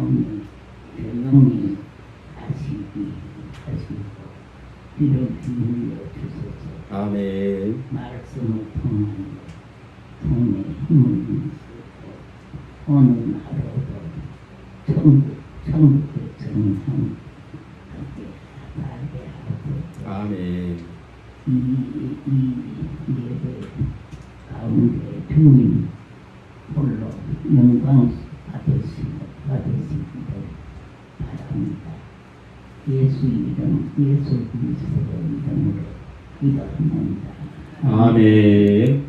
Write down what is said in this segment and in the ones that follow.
마음이 조용히 하시고 귀를 기울여 주소서. 아멘. 말씀을 통해 힘을 주시고 오늘 하루도 천국의 정상 함께 하게 하고 아멘. 이 예배 가운데 주님 홀로 영광 받으시기를 바랍니다. 예수 이름, 예수 그리스도의 이름으로 기도합니다. 아멘.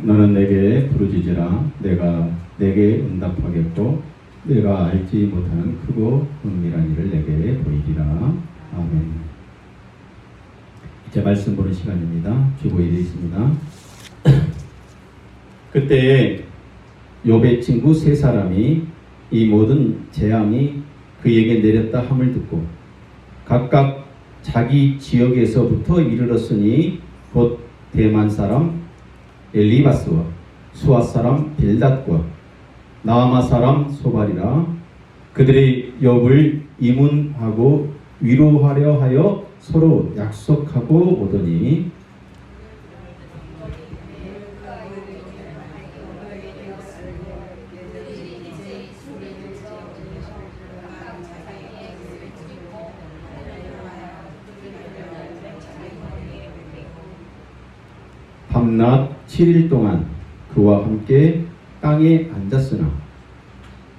너는 내게 부르짖으라. 내가 내게 응답하겠고 내가 알지 못하는 크고 은밀한 일을 내게 보이리라. 아멘. 이제 말씀 보는 시간입니다. 주보에 되어 있습니다. 그때 욥의 친구 세 사람이 이 모든 재앙이 그에게 내렸다 함을 듣고 각각 자기 지역에서부터 이르렀으니 곧 대만 사람 엘리바스와 수아 사람 빌닷과 나아마 사람 소발이라. 그들이 욥을 이문하고 위로하려 하여 서로 약속하고 오더니 밤낮 7일 동안 그와 함께 땅에 앉았으나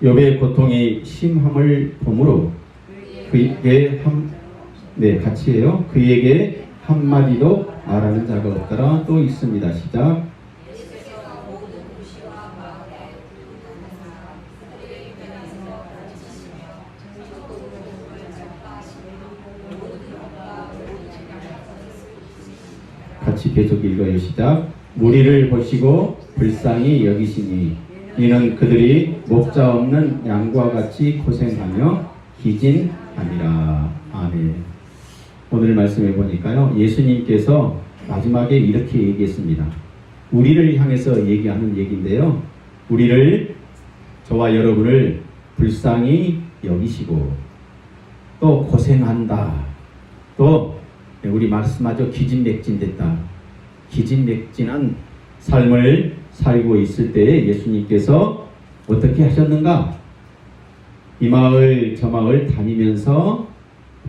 욥의 고통이 심함을 보므로 그에게 같이 해요. 그에게 한마디도 말하는 자가 없더라. 또 있습니다. 시작. 같이 계속 읽어요. 시작. 무리를 보시고 불쌍히 여기시니 이는 그들이 목자 없는 양과 같이 고생하며 기진함이라. 아멘. 오늘 말씀해 보니까요, 예수님께서 마지막에 이렇게 얘기했습니다. 우리를 향해서 얘기하는 얘기인데요, 우리를, 저와 여러분을 불쌍히 여기시고 또 고생한다, 또 우리 말씀하죠. 기진맥진됐다. 기진맥진한 삶을 살고 있을 때에 예수님께서 어떻게 하셨는가? 이 마을 저 마을 다니면서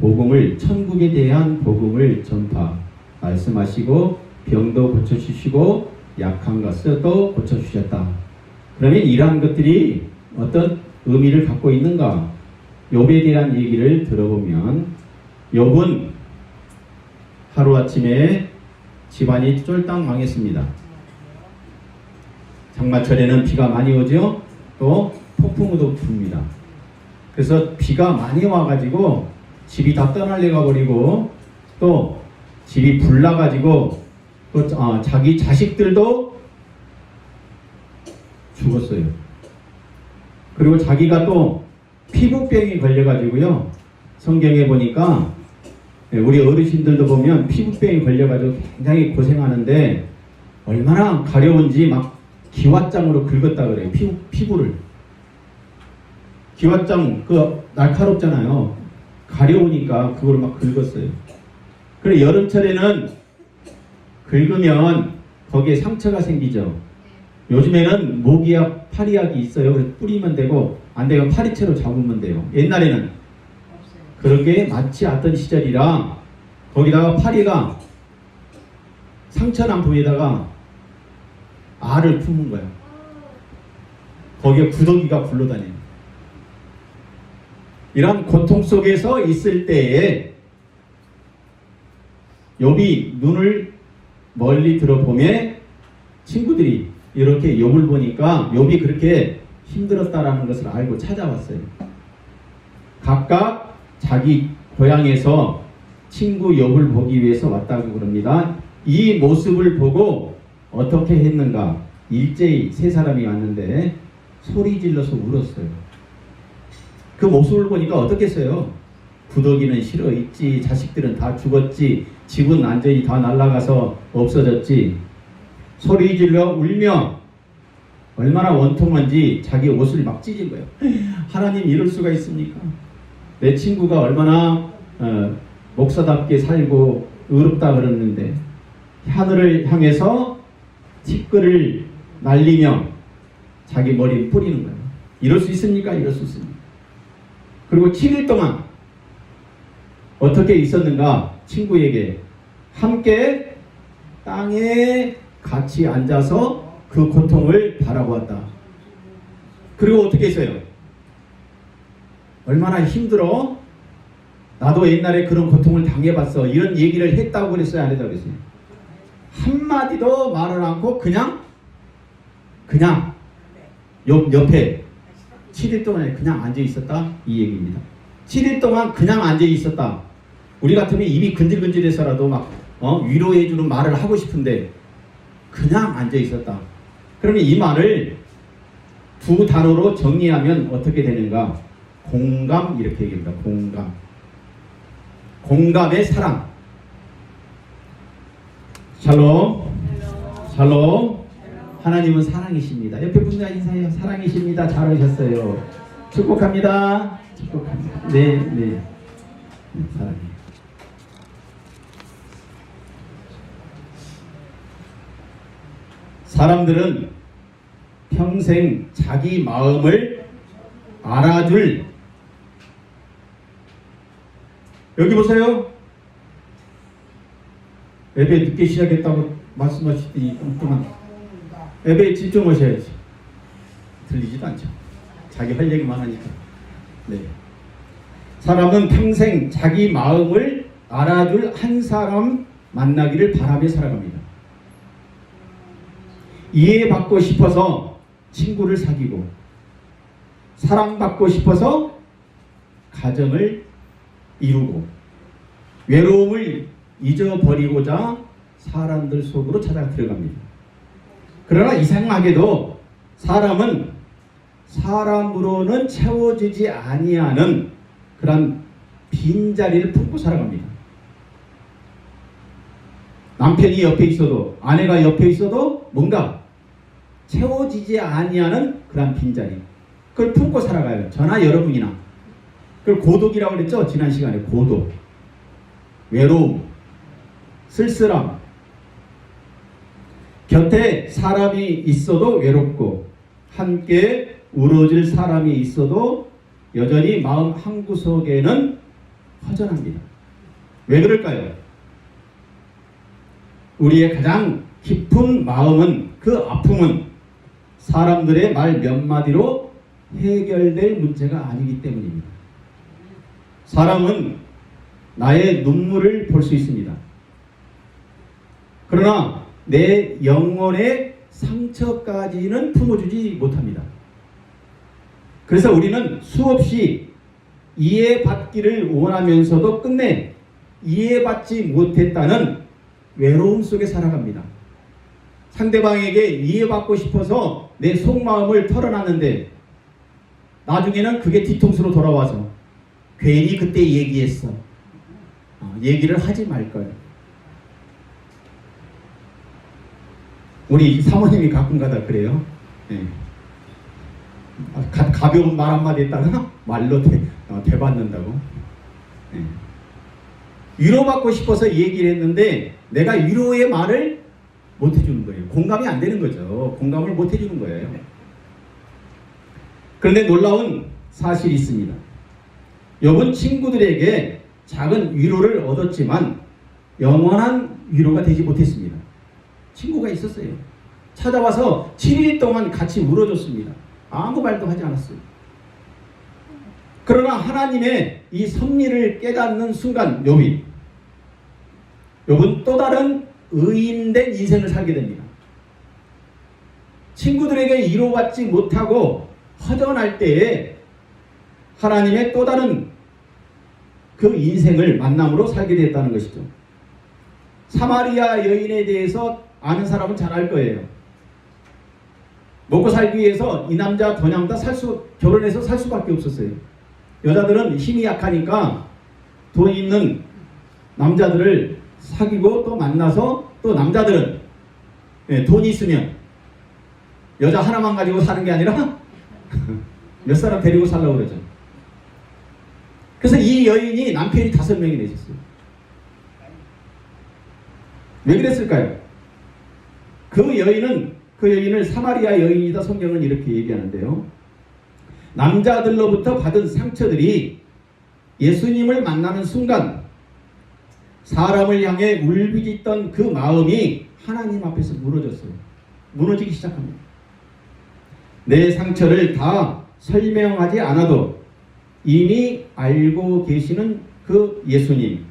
복음을, 천국에 대한 복음을 전파 말씀하시고 병도 고쳐주시고 약한 것을 또 고쳐주셨다. 그러면 이러한 것들이 어떤 의미를 갖고 있는가? 욥에 대한 얘기를 들어보면 욥은 하루아침에 집안이 쫄딱 망했습니다. 장마철에는 비가 많이 오죠. 또 폭풍우도 붑니다. 그래서 비가 많이 와가지고 집이 다 떠날려가 버리고 또 집이 불나가지고 또 자기 자식들도 죽었어요. 그리고 자기가 또 피부병이 걸려가지고요. 성경에 보니까 우리 어르신들도 보면 피부병이 걸려가지고 굉장히 고생하는데 얼마나 가려운지 막 기왓장으로 긁었다 그래요. 피부를. 기왓장 날카롭잖아요. 가려우니까 그걸 막 긁었어요. 그래 여름철에는 긁으면 거기에 상처가 생기죠. 요즘에는 모기약, 파리약이 있어요. 그래서 뿌리면 되고 안 되면 파리채로 잡으면 돼요. 옛날에는 그렇게 맞지 않던 시절이라 거기다가 파리가 상처난 부위에다가 알을 품은 거야. 거기에 구더기가 굴러다니는. 이런 고통 속에서 있을 때에 욥이 눈을 멀리 들어보매 친구들이 이렇게 욥을 보니까 욥이 그렇게 힘들었다라는 것을 알고 찾아왔어요. 각각 자기 고향에서 친구 욥을 보기 위해서 왔다고 그럽니다. 이 모습을 보고 어떻게 했는가? 일제히 세 사람이 왔는데 소리 질러서 울었어요. 그 모습을 보니까 어떻겠어요? 구더기는 실어 있지, 자식들은 다 죽었지, 집은 완전히 다 날아가서 없어졌지. 소리 질러 울며 얼마나 원통한지 자기 옷을 막 찢은 거예요. 하나님 이럴 수가 있습니까? 내 친구가 얼마나 목사답게 살고 의롭다 그러는데 하늘을 향해서 티끌을 날리며 자기 머리를 뿌리는 거예요. 이럴 수 있습니까? 이럴 수 있습니다. 그리고 7일 동안 어떻게 있었는가? 친구에게 함께 땅에 같이 앉아서 그 고통을 바라보았다. 그리고 어떻게 했어요? 얼마나 힘들어? 나도 옛날에 그런 고통을 당해봤어. 이런 얘기를 했다고 그랬어요? 안 했다고 그랬어요? 한마디도 말을 않고 그냥 옆에 7일 동안 그냥 앉아 있었다. 이 얘기입니다. 7일 동안 그냥 앉아 있었다. 우리 같으면 입이 근질근질해서라도 막 위로해주는 말을 하고 싶은데 그냥 앉아 있었다. 그러면 이 말을 두 단어로 정리하면 어떻게 되는가? 공감 이렇게 얘기합니다. 공감. 공감의 사랑. 샬롬. 샬롬. 하나님은 사랑이십니다. 옆에 분과 인사해요. 사랑이십니다. 잘하셨어요. 축복합니다. 축복합니다. 네, 사랑해요. 사람들은 평생 자기 마음을 알아줄, 여기 보세요. 예배 늦게 시작했다고 말씀하시더니 엉뚱한 예배에 집중하셔야지. 들리지도 않죠. 자기 할 얘기만 하니까. 네. 사람은 평생 자기 마음을 알아줄 한 사람 만나기를 바라며 살아갑니다. 이해받고 싶어서 친구를 사귀고, 사랑받고 싶어서 가정을 이루고, 외로움을 잊어버리고자 사람들 속으로 찾아 들어갑니다. 그러나 이상하게도 사람은 사람으로는 채워지지 아니하는 그런 빈자리를 품고 살아갑니다. 남편이 옆에 있어도, 아내가 옆에 있어도 뭔가 채워지지 아니하는 그런 빈자리, 그걸 품고 살아가요. 저나 여러분이나. 그걸 고독이라고 그랬죠? 지난 시간에. 고독, 외로움, 쓸쓸함. 곁에 사람이 있어도 외롭고 함께 울어줄 사람이 있어도 여전히 마음 한구석에는 허전합니다. 왜 그럴까요? 우리의 가장 깊은 마음은, 그 아픔은 사람들의 말 몇 마디로 해결될 문제가 아니기 때문입니다. 사람은 나의 눈물을 볼 수 있습니다. 그러나 내 영혼의 상처까지는 품어주지 못합니다. 그래서 우리는 수없이 이해받기를 원하면서도 끝내 이해받지 못했다는 외로움 속에 살아갑니다. 상대방에게 이해받고 싶어서 내 속마음을 털어놨는데 나중에는 그게 뒤통수로 돌아와서 괜히 그때 얘기했어. 얘기를 하지 말걸. 우리 사모님이 가끔가다 그래요. 네. 가벼운 말 한마디 했다가 말로 되받는다고. 네. 위로받고 싶어서 얘기를 했는데 내가 위로의 말을 못 해주는 거예요. 공감이 안 되는 거죠. 공감을 못 해주는 거예요. 그런데 놀라운 사실이 있습니다. 욥은 친구들에게 작은 위로를 얻었지만 영원한 위로가 되지 못했습니다. 친구가 있었어요. 찾아와서 7일 동안 같이 울어줬습니다. 아무 말도 하지 않았어요. 그러나 하나님의 이 섭리를 깨닫는 순간 욥이 욥은 또 다른 의인된 인생을 살게 됩니다. 친구들에게 위로받지 못하고 허전할 때에 하나님의 또 다른 그 인생을 만남으로 살게 됐다는 것이죠. 사마리아 여인에 대해서 아는 사람은 잘 알 거예요. 먹고 살기 위해서 이 남자 저 남자 결혼해서 살 수밖에 없었어요. 여자들은 힘이 약하니까 돈 있는 남자들을 사귀고 또 만나서, 또 남자들은 돈 있으면 여자 하나만 가지고 사는 게 아니라 몇 사람 데리고 살라고 그러죠. 그래서 이 여인이 남편이 5명이 되셨어요. 왜 그랬을까요? 그 여인을 사마리아 여인이다 성경은 이렇게 얘기하는데요. 남자들로부터 받은 상처들이 예수님을 만나는 순간 사람을 향해 울부짖던 그 마음이 하나님 앞에서 무너졌어요. 무너지기 시작합니다. 내 상처를 다 설명하지 않아도 이미 알고 계시는 그 예수님,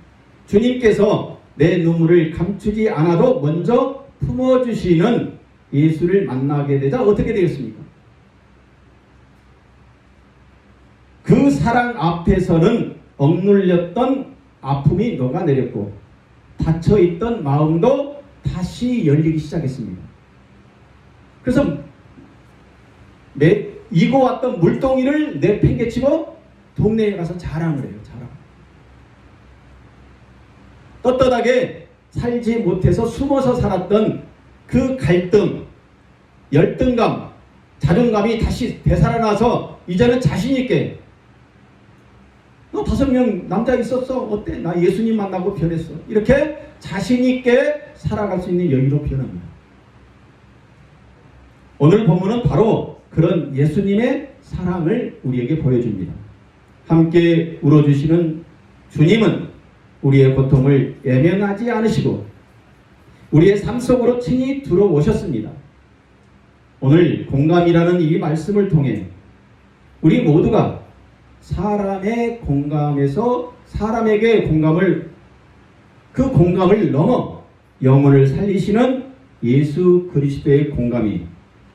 주님께서 내 눈물을 감추지 않아도 먼저 품어주시는 예수를 만나게 되자 어떻게 되겠습니까? 그 사랑 앞에서는 억눌렸던 아픔이 녹아내렸고 닫혀있던 마음도 다시 열리기 시작했습니다. 그래서 익어왔던 물동이를 내팽개치고 동네에 가서 자랑을 해요. 자랑. 떳떳하게 살지 못해서 숨어서 살았던 그 갈등, 열등감, 자존감이 다시 되살아나서 이제는 자신있게 너 5명 남자 있었어? 어때? 나 예수님 만나고 변했어. 이렇게 자신있게 살아갈 수 있는 여유로 변합니다. 오늘 본문은 바로 그런 예수님의 사랑을 우리에게 보여줍니다. 함께 울어주시는 주님은 우리의 고통을 예면하지 않으시고 우리의 삶 속으로 친히 들어오셨습니다. 오늘 공감이라는 이 말씀을 통해 우리 모두가 사람의 공감에서 사람에게 그 공감을 넘어 영혼을 살리시는 예수 그리스도의 공감이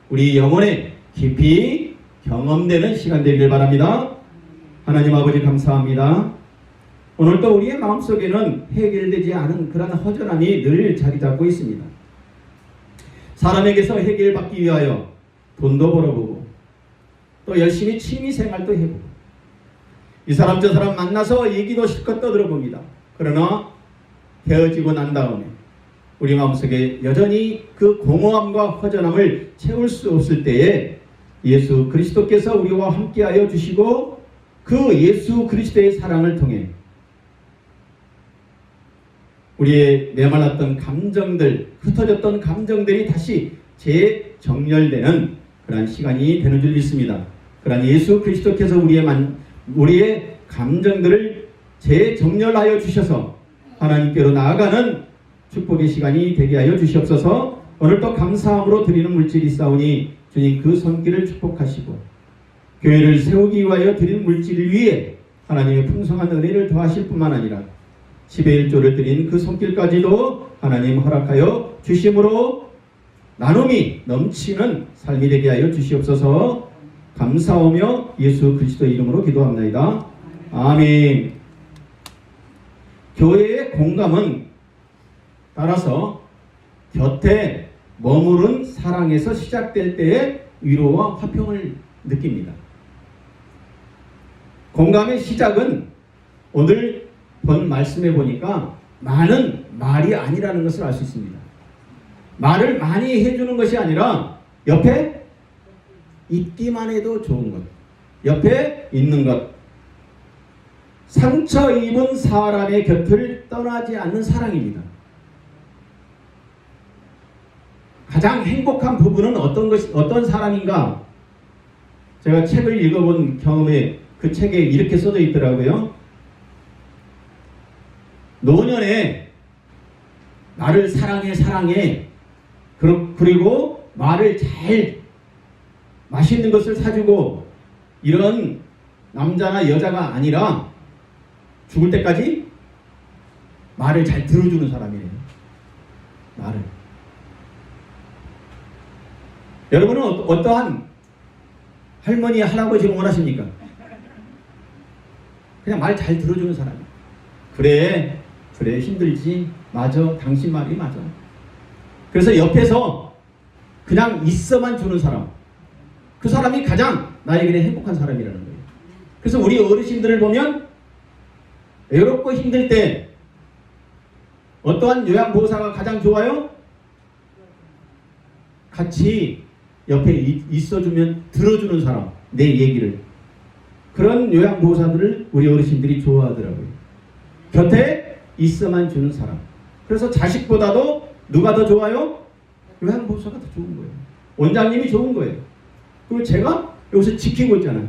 우리 영혼에 깊이 경험되는 시간 되기를 바랍니다. 하나님 아버지 감사합니다. 오늘도 우리의 마음속에는 해결되지 않은 그런 허전함이 늘 자리 잡고 있습니다. 사람에게서 해결받기 위하여 돈도 벌어보고 또 열심히 취미생활도 해보고 이 사람 저 사람 만나서 얘기도 실컷 떠들어봅니다. 그러나 헤어지고 난 다음에 우리 마음속에 여전히 그 공허함과 허전함을 채울 수 없을 때에 예수 그리스도께서 우리와 함께하여 주시고 그 예수 그리스도의 사랑을 통해 우리의 메말랐던 감정들, 흩어졌던 감정들이 다시 재정렬되는 그러한 시간이 되는 줄 믿습니다. 그러한 예수 그리스도께서 우리의 감정들을 재정렬하여 주셔서 하나님께로 나아가는 축복의 시간이 되게 하여 주시옵소서. 오늘도 감사함으로 드리는 물질이 있사오니 주님 그 손길을 축복하시고 교회를 세우기 위하여 드리는 물질 위에 하나님의 풍성한 은혜를 더하실 뿐만 아니라 10의 1조를 드린 그 손길까지도 하나님 허락하여 주심으로 나눔이 넘치는 삶이 되게 하여 주시옵소서. 감사하며 예수 그리스도의 이름으로 기도합니다. 아멘. 교회의 공감은 따라서 곁에 머무른 사랑에서 시작될 때의 위로와 화평을 느낍니다. 공감의 시작은 오늘 본 말씀에 보니까 많은 말이 아니라는 것을 알 수 있습니다. 말을 많이 해주는 것이 아니라 옆에 있기만 해도 좋은 것, 옆에 있는 것, 상처 입은 사람의 곁을 떠나지 않는 사랑입니다. 가장 행복한 부분은 어떤 사람인가? 제가 책을 읽어본 경험에 그 책에 이렇게 써져 있더라고요. 노년에 나를 사랑해 그리고 말을 잘 맛있는 것을 사주고 이런 남자나 여자가 아니라 죽을 때까지 말을 잘 들어주는 사람이에요. 말을. 여러분은 어떠한 할머니, 할아버지를 원하십니까? 그냥 말 잘 들어주는 사람. 그래 힘들지. 맞아, 당신 말이 맞아. 그래서 옆에서 그냥 있어만 주는 사람. 그 사람이 가장 나에게는 행복한 사람이라는 거예요. 그래서 우리 어르신들을 보면 외롭고 힘들 때 어떠한 요양보호사가 가장 좋아요? 같이 옆에 있어주면 들어주는 사람, 내 얘기를. 그런 요양보호사들을 우리 어르신들이 좋아하더라고요. 곁에 있어만 주는 사람. 그래서 자식보다도 누가 더 좋아요? 요양보호사가 더 좋은 거예요. 원장님이 좋은 거예요. 그리고 제가 여기서 지키고 있잖아요.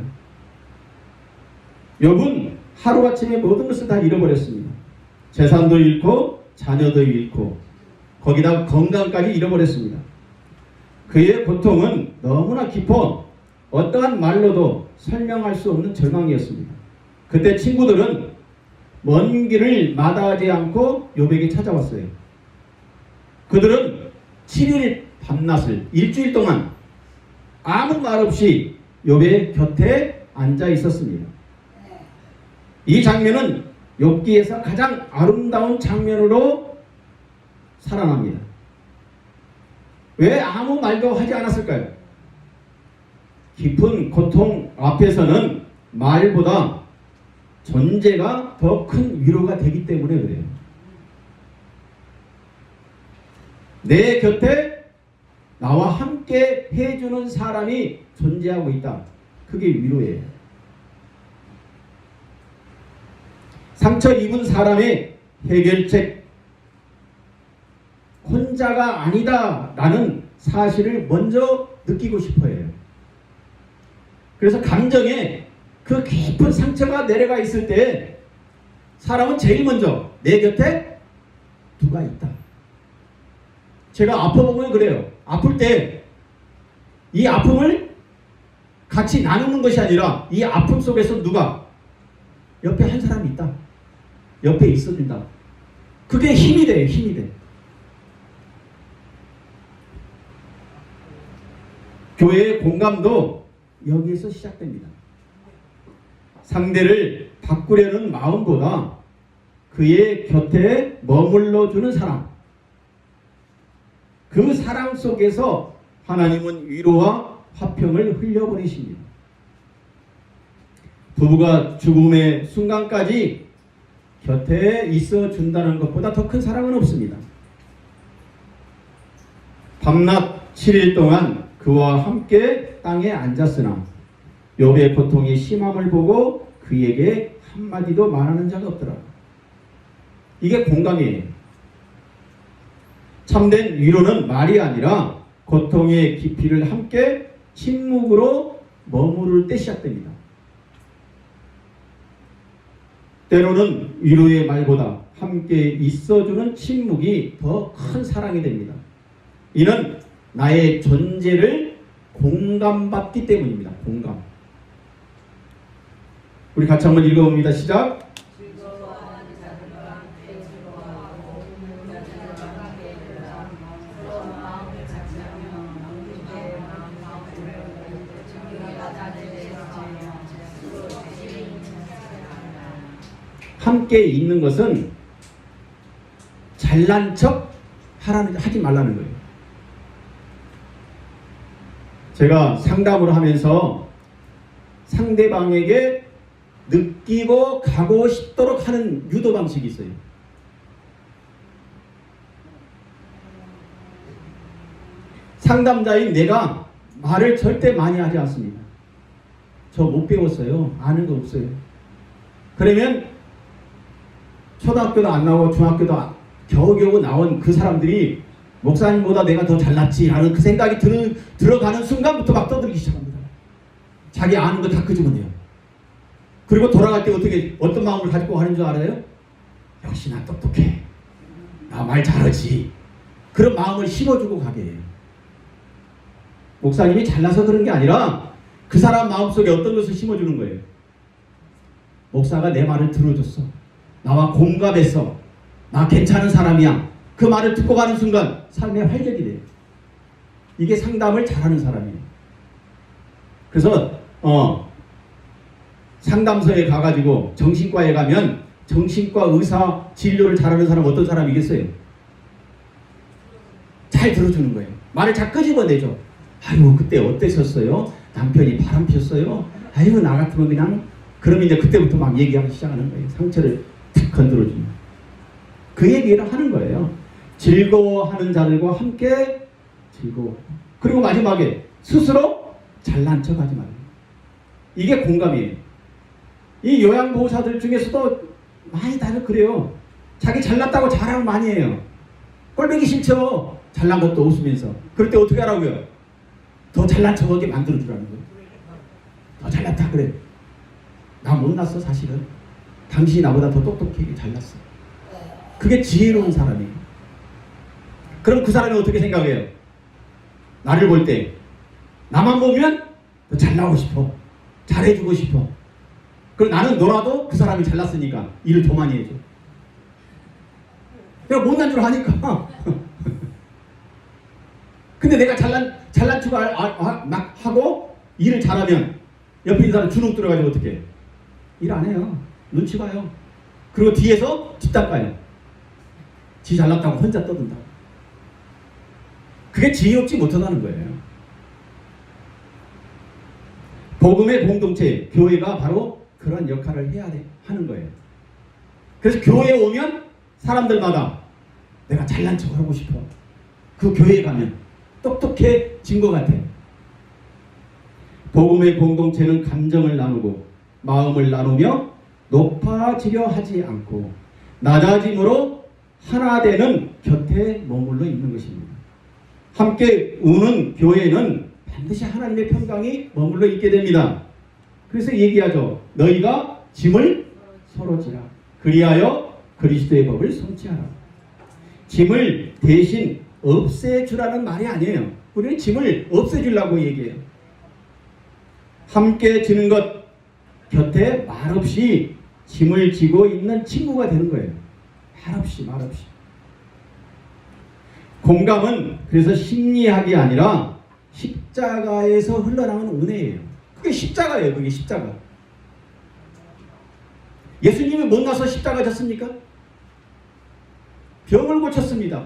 여러분, 하루아침에 모든 것을 다 잃어버렸습니다. 재산도 잃고 자녀도 잃고 거기다 건강까지 잃어버렸습니다. 그의 고통은 너무나 깊어 어떠한 말로도 설명할 수 없는 절망이었습니다. 그때 친구들은 먼 길을 마다하지 않고 욥에게 찾아왔어요. 그들은 7일 밤낮을 일주일 동안 아무 말 없이 욥의 곁에 앉아 있었습니다. 이 장면은 욥기에서 가장 아름다운 장면으로 살아납니다. 왜 아무 말도 하지 않았을까요? 깊은 고통 앞에서는 말보다 존재가 더 큰 위로가 되기 때문에 그래요. 내 곁에 나와 함께 해주는 사람이 존재하고 있다. 그게 위로예요. 상처 입은 사람의 해결책, 혼자가 아니다 라는 사실을 먼저 느끼고 싶어 해요. 그래서 감정에 그 깊은 상처가 내려가 있을 때 사람은 제일 먼저 내 곁에 누가 있다. 제가 아파보면 그래요. 아플 때 이 아픔을 같이 나누는 것이 아니라 이 아픔 속에서 누가 옆에 한 사람이 있다. 옆에 있어준다. 그게 힘이 돼요. 힘이 돼. 교회의 공감도 여기에서 시작됩니다. 상대를 바꾸려는 마음보다 그의 곁에 머물러 주는 사랑. 그 사랑 속에서 하나님은 위로와 화평을 흘려보내십니다. 부부가 죽음의 순간까지 곁에 있어 준다는 것보다 더 큰 사랑은 없습니다. 밤낮 7일 동안 그와 함께 땅에 앉았으나 욥의 고통이 심함을 보고 그에게 한마디도 말하는 자가 없더라. 이게 공감이에요. 참된 위로는 말이 아니라 고통의 깊이를 함께 침묵으로 머무를 때 시작됩니다. 때로는 위로의 말보다 함께 있어주는 침묵이 더 큰 사랑이 됩니다. 이는 나의 존재를 공감받기 때문입니다. 공감. 우리 같이 한번 읽어봅니다. 시작. 함께 있는 것은 잘난 척 하지 말라는 거예요. 제가 상담을 하면서 상대방에게 느끼고 가고 싶도록 하는 유도 방식이 있어요. 상담자인 내가 말을 절대 많이 하지 않습니다. 저 못 배웠어요. 아는 거 없어요. 그러면 초등학교도 안 나오고 중학교도 겨우겨우 나온 그 사람들이 목사님보다 내가 더 잘났지 라는 그 생각이 들어가는 순간부터 막 떠들기 시작합니다. 자기 아는 거 다 끄집어내요. 그리고 돌아갈 때 어떤 마음을 가지고 하는 줄 알아요? 역시 나 똑똑해. 나 말 잘하지. 그런 마음을 심어주고 가게 해요. 목사님이 잘나서 그런 게 아니라 그 사람 마음속에 어떤 것을 심어주는 거예요. 목사가 내 말을 들어줬어. 나와 공감했어. 나 괜찮은 사람이야. 그 말을 듣고 가는 순간 삶의 활력이 돼요. 이게 상담을 잘하는 사람이에요. 그래서 상담소에 가가지고 정신과에 가면 정신과 의사 진료를 잘하는 사람 어떤 사람이겠어요? 잘 들어주는 거예요. 말을 잘 끄집어내죠. 아유 그때 어땠었어요? 남편이 바람 폈어요? 아유 나 같으면 그냥 그러면 이제 그때부터 막 얘기하기 시작하는 거예요. 상처를 탁 건드려주면 그 얘기를 하는 거예요. 즐거워하는 자들과 함께 즐거워. 그리고 마지막에 스스로 잘난 척하지 말고. 이게 공감이에요. 이 요양보호사들 중에서도 많이 다들 그래요. 자기 잘났다고 자랑 많이 해요. 꼴보기 싫죠. 잘난 것도 웃으면서. 그럴 때 어떻게 하라고요? 더 잘난 척하게 만들어주라는 거예요. 더 잘났다 그래. 나 못났어 사실은. 당신이 나보다 더 똑똑하게 잘났어. 그게 지혜로운 사람이에요. 그럼 그 사람이 어떻게 생각해요? 나를 볼 때 나만 보면 더 잘나고 싶어. 잘해주고 싶어. 그럼 나는 너라도 그 사람이 잘났으니까 일을 더 많이 해줘. 내가 못난 줄 아니까. 근데 내가 잘난 척 막 하고 일을 잘하면 옆에 있는 사람 주눅 들어가지고 어떻게 해? 일 안 해요. 눈치 봐요. 그리고 뒤에서 뒷담 까요. 지 잘났다고 혼자 떠든다고. 그게 지혜롭지 못하다는 거예요. 복음의 공동체, 교회가 바로 그런 역할을 해야 하는 거예요. 그래서 교회에 오면 사람들마다 내가 잘난 척하고 싶어. 그 교회에 가면 똑똑해진 것 같아. 복음의 공동체는 감정을 나누고 마음을 나누며 높아지려 하지 않고 낮아짐으로 하나 되는 곁에 머물러 있는 것입니다. 함께 우는 교회는 반드시 하나님의 평강이 머물러 있게 됩니다. 그래서 얘기하죠. 너희가 짐을 서로 지라. 그리하여 그리스도의 법을 성취하라. 짐을 대신 없애주라는 말이 아니에요. 우리는 짐을 없애주려고 얘기해요. 함께 지는 것, 곁에 말없이 짐을 지고 있는 친구가 되는 거예요. 말없이. 공감은 그래서 심리학이 아니라 십자가에서 흘러나오는 은혜예요. 그게 십자가예요. 그게 십자가. 예수님이 못나서 십자가 졌습니까? 병을 고쳤습니다.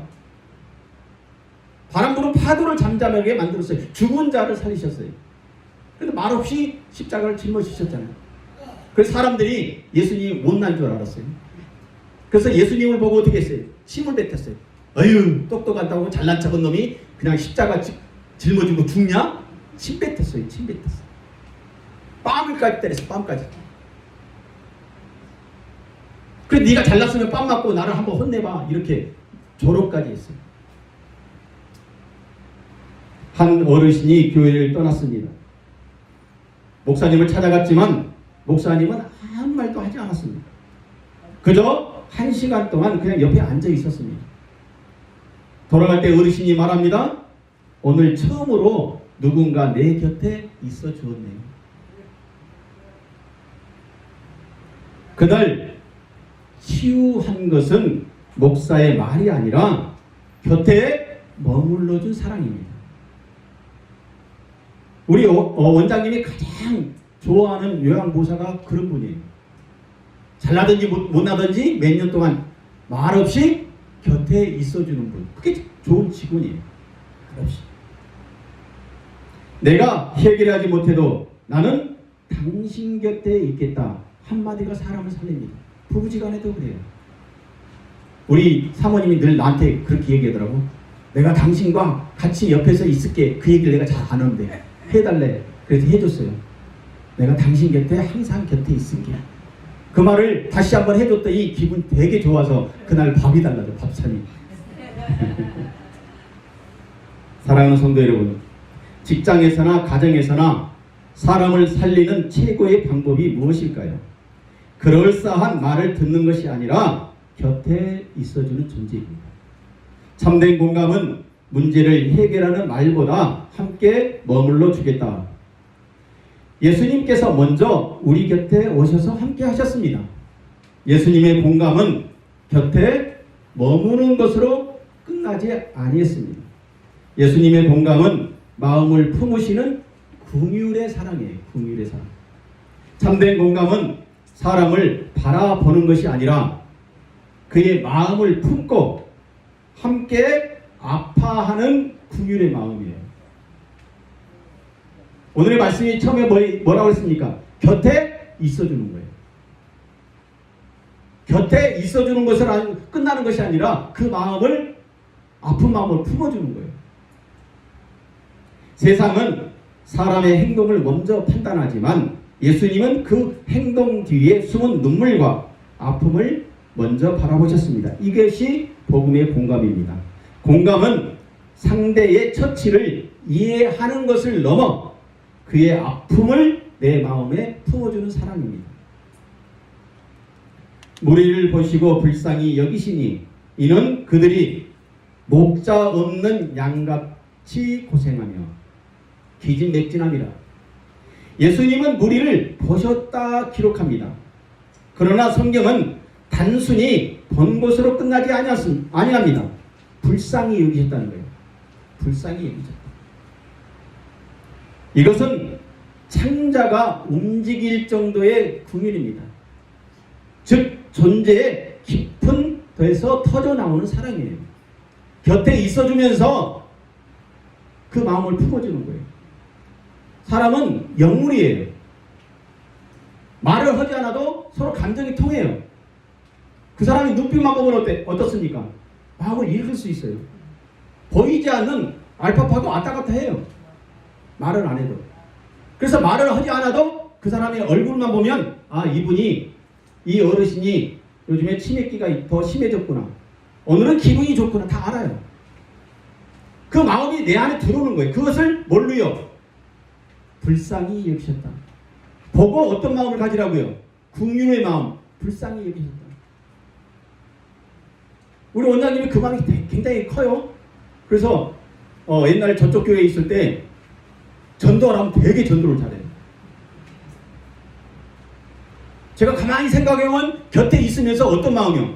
바람 부는 파도를 잠잠하게 만들었어요. 죽은 자를 살리셨어요. 그런데 말없이 십자가를 짊어지셨잖아요. 그래서 사람들이 예수님이 못난 줄 알았어요. 그래서 예수님을 보고 어떻게 했어요? 침을 뱉었어요. 어휴 똑똑하다고 잘난 척한 놈이 그냥 십자가 짊어지고 죽냐? 침 뱉었어요. 뺨을까지 때렸어. 뺨까지. 그래 네가 잘났으면 뺨 맞고 나를 한번 혼내봐. 이렇게 조롱까지 했어요. 한 어르신이 교회를 떠났습니다. 목사님을 찾아갔지만 목사님은 아무 말도 하지 않았습니다. 그저 1시간 동안 그냥 옆에 앉아 있었습니다. 돌아갈 때 어르신이 말합니다. 오늘 처음으로 누군가 내 곁에 있어 주었네요. 그날 치유한 것은 목사의 말이 아니라 곁에 머물러 준 사랑입니다. 우리 원장님이 가장 좋아하는 요양보호사가 그런 분이에요. 잘나든지 못나든지 몇 년 동안 말없이 곁에 있어주는 분. 그게 좋은 직원이에요. 말없이. 내가 해결하지 못해도 나는 당신 곁에 있겠다. 한마디가 사람을 살립니다. 부부지간에도 그래요. 우리 사모님이 늘 나한테 그렇게 얘기하더라고. 내가 당신과 같이 옆에서 있을게. 그 얘기를 내가 잘 안 하는데 해달래. 그래서 해줬어요. 내가 당신 곁에 항상 곁에 있을게. 그 말을 다시 한번 해줬더니 기분 되게 좋아서 그날 밥이 달라져. 밥상이. 사랑하는 성도 여러분, 직장에서나 가정에서나 사람을 살리는 최고의 방법이 무엇일까요? 그럴싸한 말을 듣는 것이 아니라 곁에 있어주는 존재입니다. 참된 공감은 문제를 해결하는 말보다 함께 머물러 주겠다. 예수님께서 먼저 우리 곁에 오셔서 함께 하셨습니다. 예수님의 공감은 곁에 머무는 것으로 끝나지 아니했습니다. 예수님의 공감은 마음을 품으시는 긍휼의 사랑이에요. 긍휼의 사랑. 참된 공감은 사람을 바라보는 것이 아니라 그의 마음을 품고 함께 아파하는 긍휼의 마음이에요. 오늘의 말씀이 처음에 뭐라고 했습니까? 곁에 있어주는 거예요. 곁에 있어주는 것은 끝나는 것이 아니라 그 마음을, 아픈 마음을 품어주는 거예요. 세상은 사람의 행동을 먼저 판단하지만 예수님은 그 행동 뒤에 숨은 눈물과 아픔을 먼저 바라보셨습니다. 이것이 복음의 공감입니다. 공감은 상대의 처치를 이해하는 것을 넘어 그의 아픔을 내 마음에 품어주는 사랑입니다. 무리를 보시고 불쌍히 여기시니 이는 그들이 목자 없는 양같이 고생하며 기진맥진함이라. 예수님은 무리를 보셨다 기록합니다. 그러나 성경은 단순히 본 것으로 끝나지 아니합니다. 불쌍히 여기셨다는 거예요. 불쌍히 여기셨다. 이것은 창자가 움직일 정도의 긍휼입니다. 즉 존재의 깊은 데서 터져나오는 사랑이에요. 곁에 있어주면서 그 마음을 품어주는 거예요. 사람은 영물이에요. 말을 하지 않아도 서로 감정이 통해요. 그 사람이 눈빛만 보면 어떻습니까? 마음을 읽을 수 있어요. 보이지 않는 알파파도 왔다 갔다 해요. 말을 안 해도. 그래서 말을 하지 않아도 그 사람의 얼굴만 보면 아, 이분이, 이 어르신이 요즘에 치매기가 더 심해졌구나, 오늘은 기분이 좋구나, 다 알아요. 그 마음이 내 안에 들어오는 거예요. 그것을 뭘로요? 불쌍히 여기셨다. 보고 어떤 마음을 가지라고요? 긍휼의 마음, 불쌍히 여기셨다. 우리 원장님이 그 마음이 굉장히 커요. 그래서 옛날 저쪽 교회에 있을 때 전도를 하면 되게 전도를 잘해요. 제가 가만히 생각해보면 곁에 있으면서 어떤 마음이요?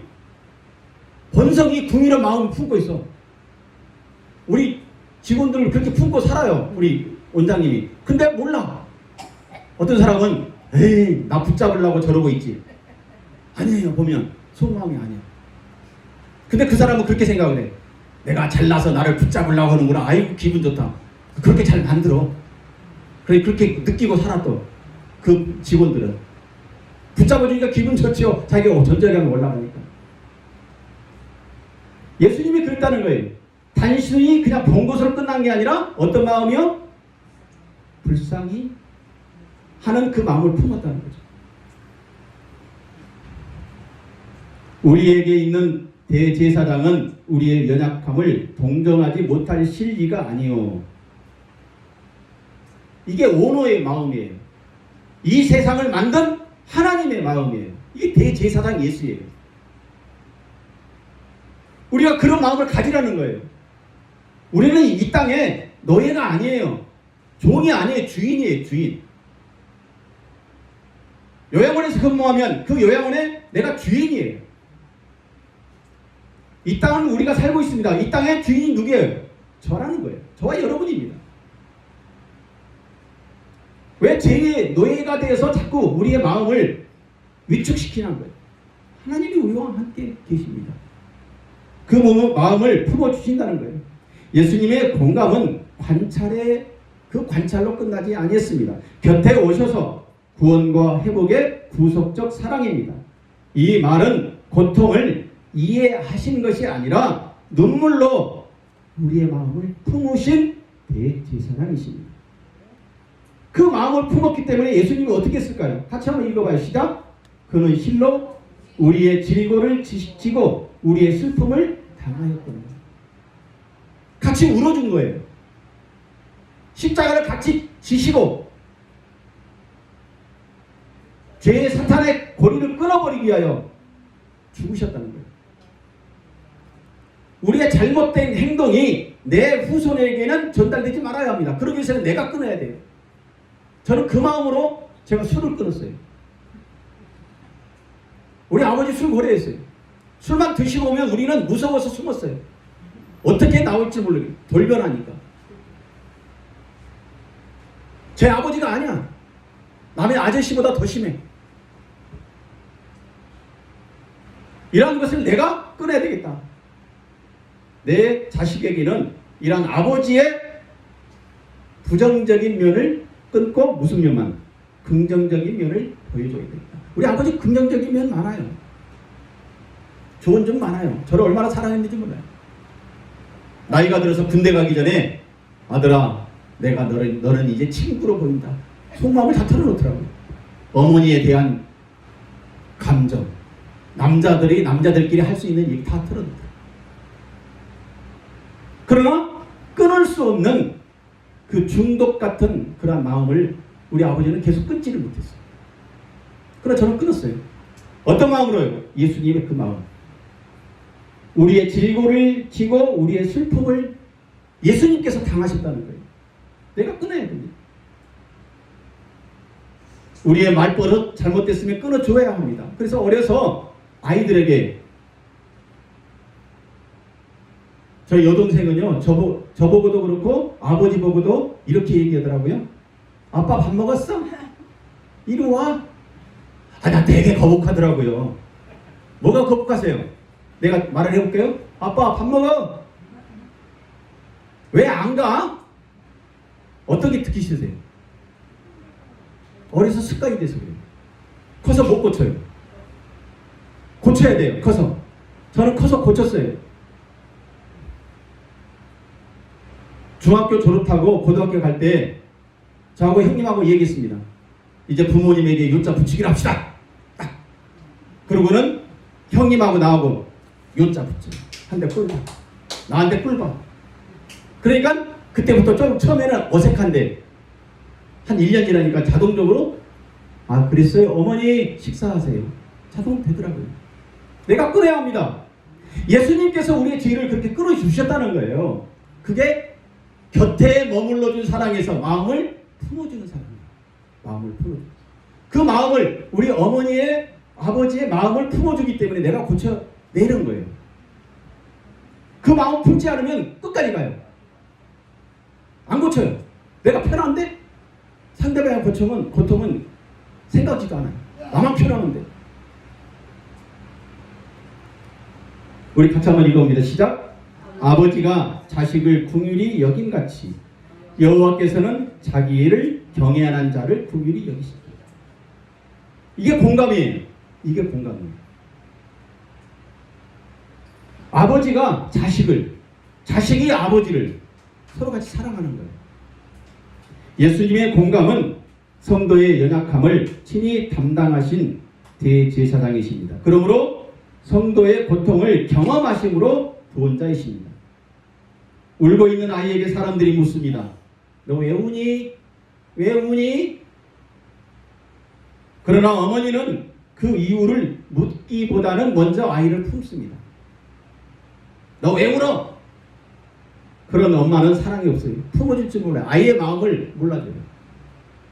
본성이 긍휼한 마음을 품고 있어. 우리 직원들을 그렇게 품고 살아요. 우리 원장님이. 근데 몰라. 어떤 사람은 에이, 나 붙잡으려고 저러고 있지. 아니에요. 보면 속마음이 아니야. 근데 그 사람은 그렇게 생각을 해. 내가 잘나서 나를 붙잡으려고 하는구나. 아이고 기분 좋다. 그렇게 잘 만들어. 그렇게 느끼고 살았던 그 직원들은 붙잡아주니까 기분 좋지요. 자기가 전자감이 올라가니까. 예수님이 그랬다는 거예요. 단순히 그냥 본 것으로 끝난 게 아니라 어떤 마음이요? 불쌍히 하는 그 마음을 품었다는 거죠. 우리에게 있는 대제사장은 우리의 연약함을 동정하지 못할 실리가 아니요. 이게 오노의 마음이에요. 이 세상을 만든 하나님의 마음이에요. 이게 대제사장 예수예요. 우리가 그런 마음을 가지라는 거예요. 우리는 이 땅에 노예가 아니에요. 종이 아니에요. 주인이에요. 주인. 요양원에서 근무하면 그 요양원에 내가 주인이에요. 이 땅은 우리가 살고 있습니다. 이 땅의 주인이 누구예요? 저라는 거예요. 저와 여러분입니다. 왜 죄의 노예가 되어서 자꾸 우리의 마음을 위축시키는 거예요? 하나님이 우리와 함께 계십니다. 그 마음을 품어주신다는 거예요. 예수님의 공감은 그 관찰로 끝나지 아니했습니다. 곁에 오셔서 구원과 회복의 구속적 사랑입니다. 이 말은 고통을 이해하신 것이 아니라 눈물로 우리의 마음을 품으신 대제사장이십니다. 그 마음을 품었기 때문에 예수님이 어떻게 했을까요? 같이 한번 읽어봐요. 시작. 그는 실로 우리의 질고를 지고 우리의 슬픔을 당하였거든요. 같이 울어준 거예요. 십자가를 같이 지시고 죄의 사탄의 고리를 끊어버리기 위하여 죽으셨다는 거예요. 우리의 잘못된 행동이 내 후손에게는 전달되지 말아야 합니다. 그러기 위해서는 내가 끊어야 돼요. 저는 그 마음으로 제가 술을 끊었어요. 우리 아버지 술 고래했어요. 술만 드시고 오면 우리는 무서워서 숨었어요. 어떻게 나올지 모르겠어요. 돌변하니까. 제 아버지가 아니야. 남의 아저씨보다 더 심해. 이러한 것을 내가 끊어야 되겠다. 내 자식에게는 이러한 아버지의 부정적인 면을 끊고 무슨 면만? 긍정적인 면을 보여줘야 되겠다. 우리 아버지 긍정적인 면 많아요. 좋은 점 많아요. 저를 얼마나 사랑했는지 몰라요. 나이가 들어서 군대 가기 전에 아들아, 내가 너는 이제 친구로 보인다. 속마음을 다 털어놓더라고요. 어머니에 대한 감정, 남자들이 남자들끼리 할 수 있는 얘기 다 털어놓더라고요. 그러나 끊을 수 없는 그 중독 같은 그런 마음을 우리 아버지는 계속 끊지를 못했어요. 그러나 저는 끊었어요. 어떤 마음으로요? 예수님의 그 마음. 우리의 질고를 지고 우리의 슬픔을 예수님께서 당하셨다는 거예요. 내가 끊어야 됩니다. 우리의 말버릇 잘못됐으면 끊어줘야 합니다. 그래서 어려서 아이들에게, 저희 여동생은요, 저보고도 그렇고 아버지 보고도 이렇게 얘기하더라고요. 아빠 밥 먹었어? 이리 와. 나 되게 거북하더라고요. 뭐가 거북하세요? 내가 말을 해볼게요. 아빠 밥 먹어. 왜 안 가? 어떤 게 듣기 싫으세요? 어려서 습관이 돼서 그래요. 커서 못 고쳐요. 고쳐야 돼요. 커서. 저는 커서 고쳤어요. 중학교 졸업하고 고등학교 갈 때 저하고 형님하고 얘기했습니다. 이제 부모님에게 요자 붙이기로 합시다. 딱. 그러고는 형님하고 나하고 요자 붙여. 한 대 꿀봐. 나한테 꿀봐. 그러니까 그때부터 좀 처음에는 어색한데 한 1년 지나니까 자동적으로 그랬어요. 어머니 식사하세요. 자동 되더라고요. 내가 끊어야 합니다. 예수님께서 우리의 죄를 그렇게 끊어주셨다는 거예요. 그게 곁에 머물러 준 사랑에서 마음을 품어주는 사랑이에요. 마음을 품어주는. 그 마음을 우리 어머니의 아버지의 마음을 품어주기 때문에 내가 고쳐내는 거예요. 그 마음 품지 않으면 끝까지 가요. 안 고쳐요. 내가 편한데 상대방의 고통은 생각지도 않아요. 나만 편하는데. 우리 같이 한번 읽어봅니다. 시작. 아버지가 자식을 긍휼히 여김같이 여호와께서는 자기를 경외하는 자를 긍휼히 여기십니다. 이게 공감이에요. 이게 공감이에요. 아버지가 자식이 아버지를 서로 같이 사랑하는 거예요. 예수님의 공감은 성도의 연약함을 친히 담당하신 대제사장이십니다. 그러므로 성도의 고통을 경험하심으로 구원자이십니다. 울고 있는 아이에게 사람들이 묻습니다. 너 왜 우니? 왜 우니? 그러나 어머니는 그 이유를 묻기보다는 먼저 아이를 품습니다. 너 왜 울어? 그런 엄마는 사랑이 없어요. 품어줄 줄 몰라요. 아이의 마음을 몰라줘요.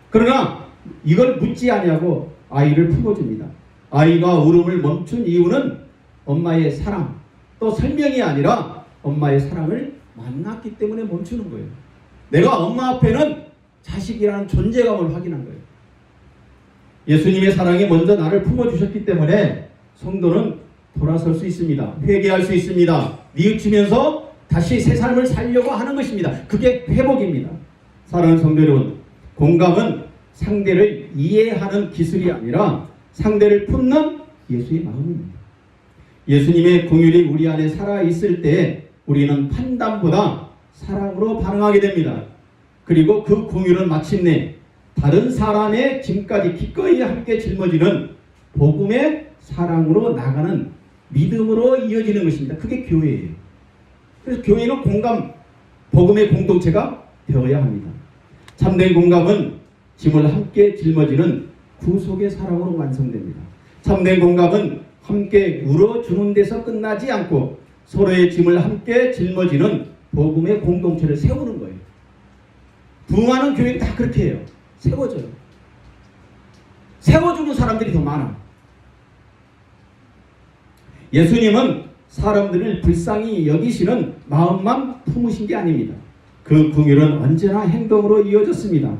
그러나 이걸 묻지 아니하고 아이를 품어줍니다. 아이가 울음을 멈춘 이유는 엄마의 사랑, 또 설명이 아니라 엄마의 사랑을 만났기 때문에 멈추는 거예요. 내가 엄마 앞에는 자식이라는 존재감을 확인한 거예요. 예수님의 사랑이 먼저 나를 품어주셨기 때문에 성도는 돌아설 수 있습니다. 회개할 수 있습니다. 뉘우치면서 다시 새 삶을 살려고 하는 것입니다. 그게 회복입니다. 사랑하는 성도 여러분, 공감은 상대를 이해하는 기술이 아니라 상대를 품는 예수의 마음입니다. 예수님의 긍휼이 우리 안에 살아있을 때 우리는 판단보다 사랑으로 반응하게 됩니다. 그리고 그 긍휼은 마침내 다른 사람의 짐까지 기꺼이 함께 짊어지는 복음의 사랑으로 나가는 믿음으로 이어지는 것입니다. 그게 교회예요. 그래서 교회는 공감, 복음의 공동체가 되어야 합니다. 참된 공감은 짐을 함께 짊어지는 구속의 사랑으로 완성됩니다. 참된 공감은 함께 울어주는 데서 끝나지 않고 서로의 짐을 함께 짊어지는 복음의 공동체를 세우는 거예요. 부흥하는 교회는 다 그렇게 해요. 세워줘요. 세워주는 사람들이 더 많아. 예수님은 사람들을 불쌍히 여기시는 마음만 품으신 게 아닙니다. 그 긍휼은 언제나 행동으로 이어졌습니다.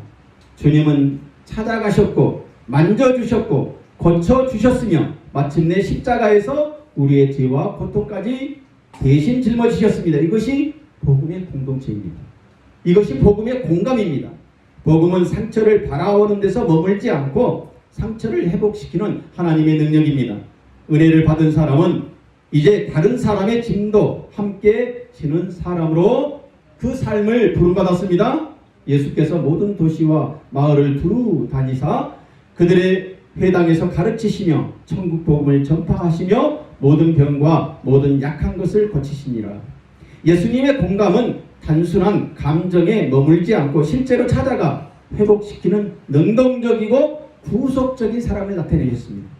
주님은 찾아가셨고 만져주셨고 고쳐주셨으며 마침내 십자가에서 우리의 죄와 고통까지 대신 짊어지셨습니다. 이것이 복음의 공동체입니다. 이것이 복음의 공감입니다. 복음은 상처를 바라오는 데서 머물지 않고 상처를 회복시키는 하나님의 능력입니다. 은혜를 받은 사람은 이제 다른 사람의 짐도 함께 지는 사람으로 그 삶을 부름받았습니다. 예수께서 모든 도시와 마을을 두루 다니사 그들의 회당에서 가르치시며 천국 복음을 전파하시며 모든 병과 모든 약한 것을 고치시니라. 예수님의 공감은 단순한 감정에 머물지 않고 실제로 찾아가 회복시키는 능동적이고 구속적인 사람을 나타내셨습니다.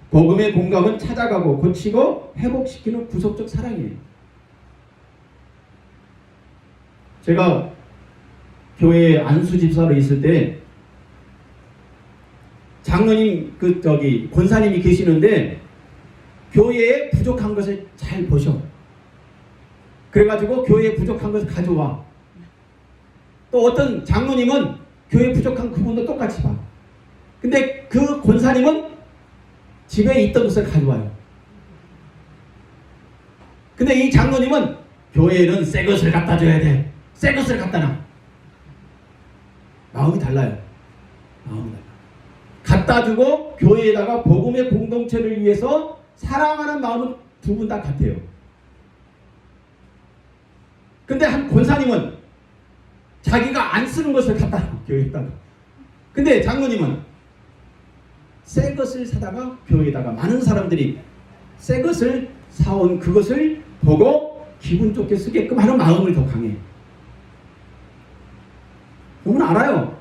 복음의 공감은 찾아가고 고치고 회복시키는 구속적 사랑이에요. 제가 교회에 안수 집사로 있을 때 장로님 권사님이 계시는데 교회에 부족한 것을 잘 보셔. 그래가지고 교회에 부족한 것을 가져와. 또 어떤 장로님은 교회에 부족한 그분도 똑같이 봐. 근데 그 권사님은 집에 있던 것을 가져와요. 근데 이 장로님은 교회에는 새 것을 갖다 줘야 돼. 새 것을 갖다 놔. 마음이 달라요. 마음이 달라요. 갖다 주고 교회에다가 복음의 공동체를 위해서 사랑하는 마음은 두 분 다 같아요. 근데 한 권사님은 자기가 안 쓰는 것을 갖다 놔. 교회에다가. 근데 장로님은 새 것을 사다가 교회에다가 많은 사람들이 새 것을 사온 그것을 보고 기분 좋게 쓰게끔 하는 마음을 더 강해. 보면 알아요.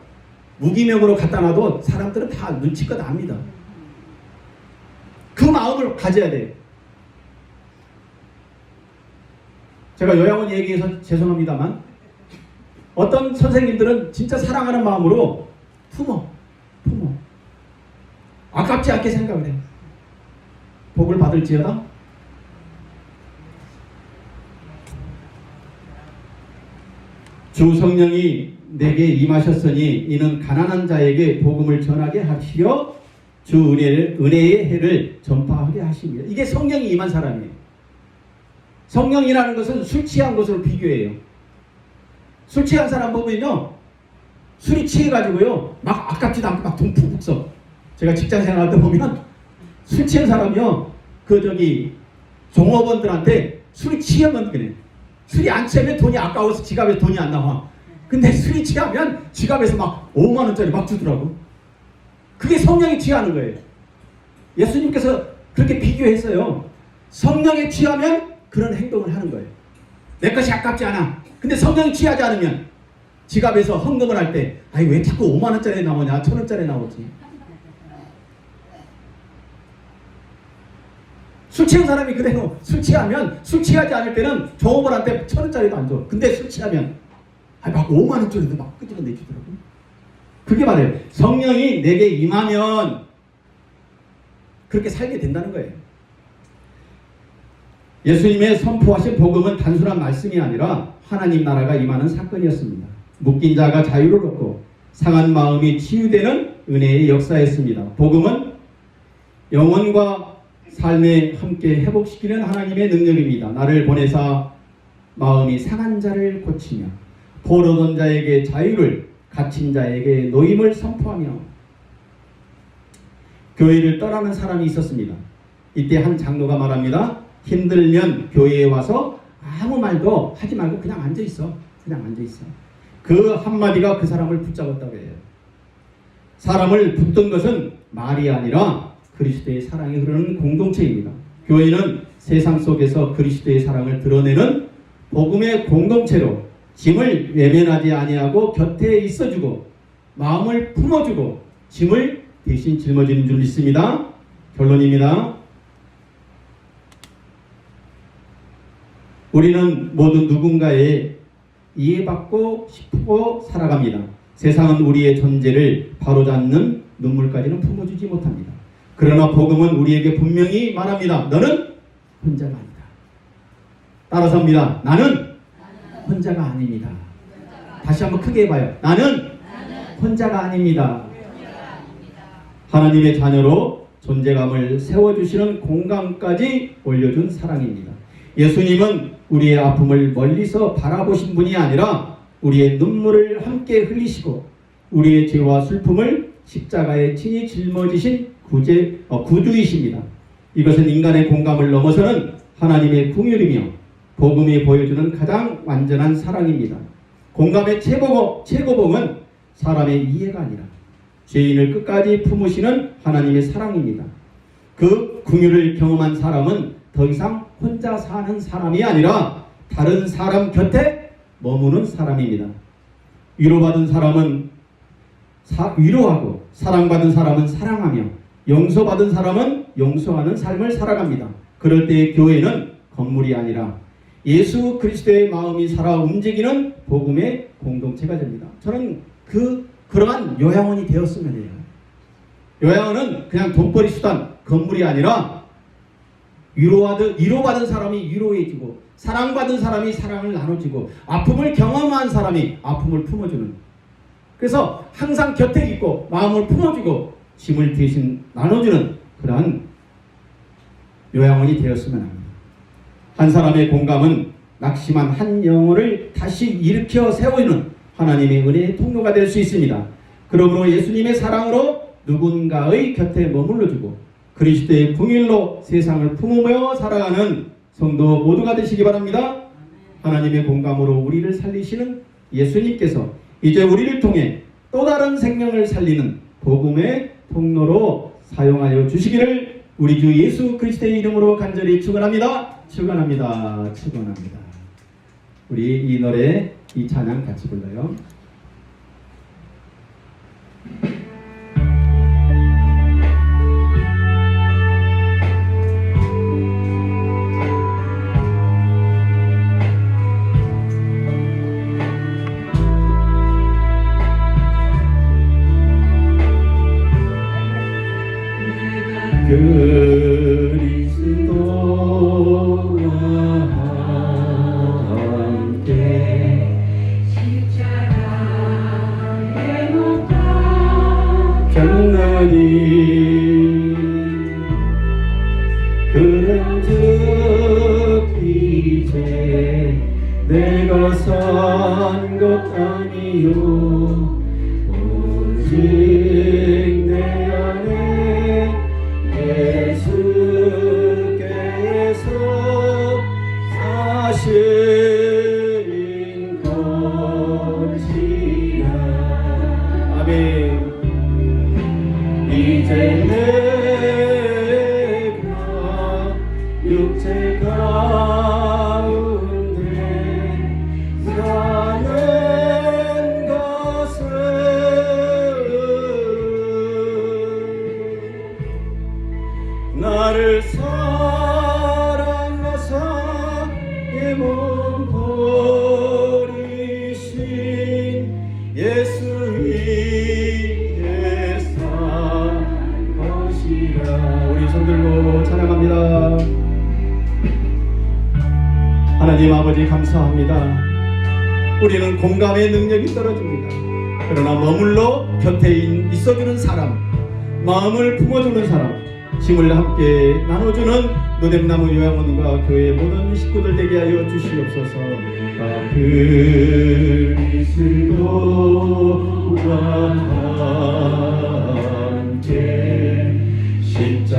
무기명으로 갖다 놔도 사람들은 다 눈치껏 압니다. 그 마음을 가져야 돼요. 제가 요양원 얘기해서 죄송합니다만 어떤 선생님들은 진짜 사랑하는 마음으로 품어. 아깝지 않게 생각을 해. 복을 받을지어다. 주 성령이 내게 임하셨으니 이는 가난한 자에게 복음을 전하게 하시려 주 은혜의 해를 전파하게 하십니다. 이게 성령이 임한 사람이에요. 성령이라는 것은 술 취한 것으로 비교해요. 술 취한 사람 보면요, 술이 취해가지고요 막 아깝지도 않고 막 돈 푹푹 써. 제가 직장 생활할 때 보면 술 취한 사람이요 종업원들한테 술이 취하면 그래. 술이 안 취하면 돈이 아까워서 지갑에서 돈이 안 나와. 근데 술이 취하면 지갑에서 막 5만 원짜리 막 주더라고. 그게 성령이 취하는 거예요. 예수님께서 그렇게 비교했어요. 성령에 취하면 그런 행동을 하는 거예요. 내 것이 아깝지 않아. 근데 성령이 취하지 않으면 지갑에서 헌금을 할 때 아니 왜 자꾸 5만 원짜리 나오냐, 1,000원짜리 나오지. 술 취한 사람이 그대로 술 취하면, 술 취하지 않을 때는 종업원한테 1,000원짜리도 안 줘. 근데 술 취하면 막 5만 원짜리도 막 끄집어 내주더라고요. 그게 말이에요. 성령이 내게 임하면 그렇게 살게 된다는 거예요. 예수님의 선포하신 복음은 단순한 말씀이 아니라 하나님 나라가 임하는 사건이었습니다. 묶인 자가 자유를 얻고 상한 마음이 치유되는 은혜의 역사였습니다. 복음은 영혼과 삶에 함께 회복시키는 하나님의 능력입니다. 나를 보내사 마음이 상한 자를 고치며 볼 얻은 자에게 자유를, 갇힌 자에게 노임을 선포하며. 교회를 떠나는 사람이 있었습니다. 이때 한 장로가 말합니다. 힘들면 교회에 와서 아무 말도 하지 말고 그냥 앉아있어. 그냥 앉아있어. 그 한마디가 그 사람을 붙잡았다고 해요. 사람을 붙든 것은 말이 아니라 그리스도의 사랑이 흐르는 공동체입니다. 교회는 세상 속에서 그리스도의 사랑을 드러내는 복음의 공동체로 짐을 외면하지 아니하고 곁에 있어주고 마음을 품어주고 짐을 대신 짊어지는 줄 믿습니다. 결론입니다. 우리는 모두 누군가의 이해받고 싶고 살아갑니다. 세상은 우리의 존재를 바로잡는 눈물까지는 품어주지 못합니다. 그러나 복음은 우리에게 분명히 말합니다. 너는 혼자가 아니다. 따라서 합니다. 나는 혼자가 아닙니다. 다시 한번 크게 해봐요. 나는 혼자가 아닙니다. 하나님의 자녀로 존재감을 세워주시는 공간까지 올려준 사랑입니다. 예수님은 우리의 아픔을 멀리서 바라보신 분이 아니라 우리의 눈물을 함께 흘리시고 우리의 죄와 슬픔을 십자가에 친히 짊어지신 구주이십니다. 이것은 인간의 공감을 넘어서는 하나님의 긍휼이며 복음이 보여주는 가장 완전한 사랑입니다. 공감의 최고봉은 사람의 이해가 아니라 죄인을 끝까지 품으시는 하나님의 사랑입니다. 그 긍휼을 경험한 사람은 더 이상 혼자 사는 사람이 아니라 다른 사람 곁에 머무는 사람입니다. 위로받은 사람은 위로하고 사랑받은 사람은 사랑하며 용서받은 사람은 용서하는 삶을 살아갑니다. 그럴 때 교회는 건물이 아니라 예수 그리스도의 마음이 살아 움직이는 복음의 공동체가 됩니다. 저는 그러한 요양원이 되었으면 해요. 요양원은 그냥 돈벌이 수단, 건물이 아니라 위로받은 사람이 위로해주고 사랑받은 사람이 사랑을 나눠주고 아픔을 경험한 사람이 아픔을 품어주는, 그래서 항상 곁에 있고 마음을 품어주고 짐을 대신 나눠주는 그러한 요양원이 되었으면 합니다. 한 사람의 공감은 낙심한 한 영혼을 다시 일으켜 세우는 하나님의 은혜의 통로가 될 수 있습니다. 그러므로 예수님의 사랑으로 누군가의 곁에 머물러주고 그리스도의 긍휼로 세상을 품으며 살아가는 성도 모두가 되시기 바랍니다. 하나님의 공감으로 우리를 살리시는 예수님께서 이제 우리를 통해 또 다른 생명을 살리는 복음의 통로로 사용하여 주시기를 우리 주 예수 그리스도의 이름으로 간절히 축원합니다. 축원합니다. 축원합니다. 우리 이 노래, 이 찬양 같이 불러요. 그리스도와 함께 십자가에 못 박혔나니 그런즉 이제 내가 산 것 아니요 오직 내 안에 예수께서 사신 것이라. 아멘. 이제 내가 육체 가운데 사는 것은 나를 사랑하사 내 몸 버리신 예수 위에 산 것이라. 우리 손들고 찬양합니다. 하나님 아버지 감사합니다. 우리는 공감의 능력이 떨어집니다. 그러나 머물러 곁에 있어주는 사람, 마음을 품어주는 사람, 짐을 함께 나눠주는 노뎀나무 요양원과 교회의 모든 식구들 되게 하여 주시옵소서. 그리스도와 함께 십자가에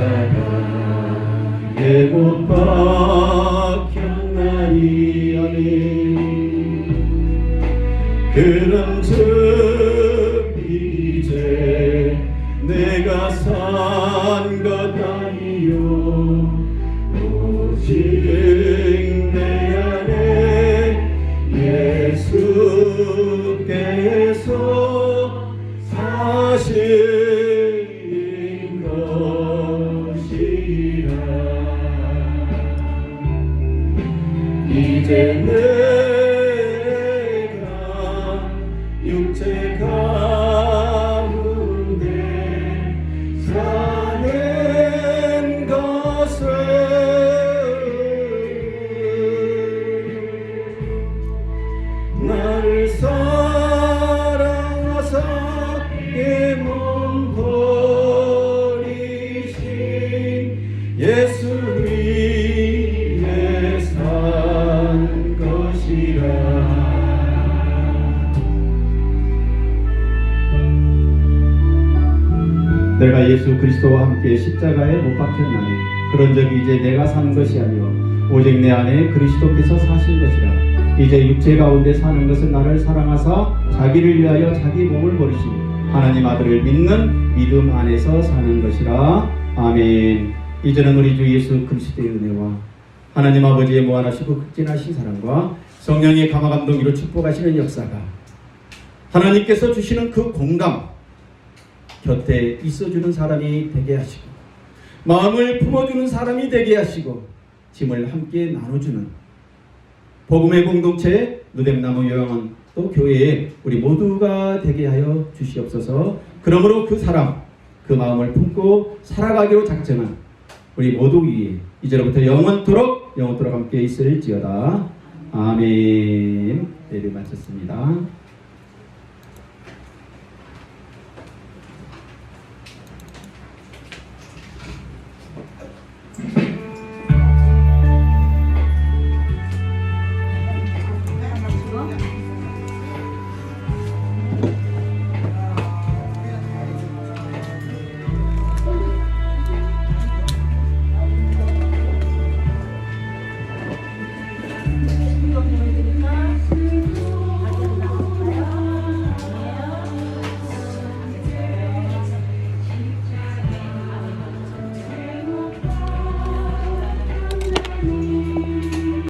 못 박혔나니. 아멘. 그런즉 이제 내가 산 것 아니요 오직 내 안에 예수께서 사신 것이라. 이제 내가 육체 가운데 사는 내가 예수 그리스도와 함께 십자가에 못 박혔나니 그런 적이 이제 내가 사는 것이 아니요 오직 내 안에 그리스도께서 사신 것이라. 이제 육체 가운데 사는 것은 나를 사랑하사 자기를 위하여 자기 몸을 버리시니 하나님 아들을 믿는 믿음 안에서 사는 것이라. 아멘. 이제는 우리 주 예수 그리스도의 은혜와 하나님 아버지의 무한하시고 극진하신 사랑과 성령의 감화 감동으로 축복하시는 역사가 하나님께서 주시는 그 공감 곁에 있어주는 사람이 되게 하시고 마음을 품어주는 사람이 되게 하시고 짐을 함께 나눠주는 복음의 공동체 누뎀나무 요양원 또 교회에 우리 모두가 되게 하여 주시옵소서. 그러므로 그 사람 그 마음을 품고 살아가기로 작정한 우리 모두 위에 이제로부터 영원토록 함께 있을지어다. 아멘. 예배 마쳤습니다.